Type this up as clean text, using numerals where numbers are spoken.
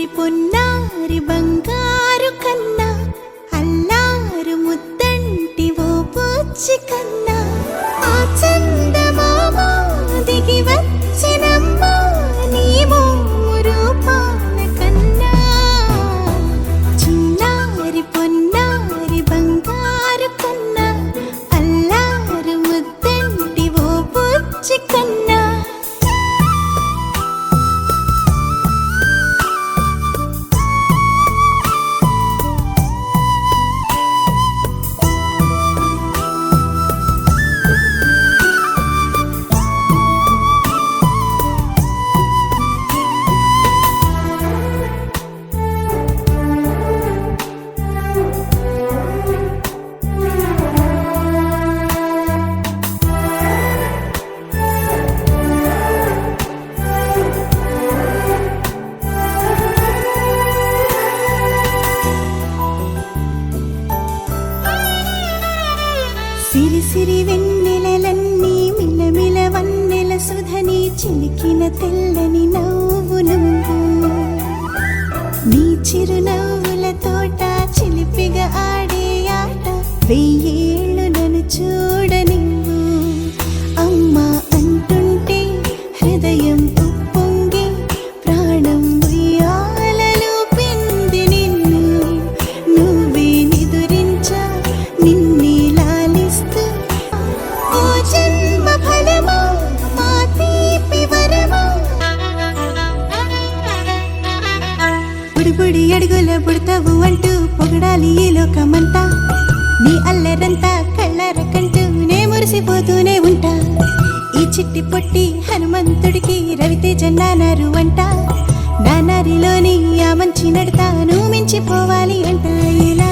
పొన్నారి బంగారు కన్నా అల్లారు ముద్దంటి ఓ పూచి కన్నా ఆ చందమామ దిగి వచ్చినమ్మ నీ మోము రూపాల కన్నా చిన్నారి పొన్నారి బంగారు కన్నా అల్లారు ముద్దంటి ఓ పూచి కన్నా సిరి సిరి వెన్నెలలన్నీ మిలమిల వన్నెల సుధని చిలికిన తెల్లని నవ్వు నువ్వు నీ చిరునవ్వుల తోట చిలిపిగా ఆడే ఆట వెయ్యేళ్ళు నన్ను చూడ నువ్వు అమ్మా అంటుంటే హృదయం ఉప్పొంగి ప్రాణం ఉయ్యాలలో పిండి నిన్ను నువ్వే నిదురించా నిన్నే బుడి అడుగుల పుడతావు అంటూ పొగడాలి ఈ లోకమంతా నీ అల్లరంతా కళ్ళరకంటూ నే మురిసిపోతూనే ఉంటా ఈ చిట్టి పొట్టి హనుమంతుడికి రవితేజ నానారు అంట నానారిలోని ఆ మంచి నడతా నువ్వు మించిపోవాలి అంట ఇలా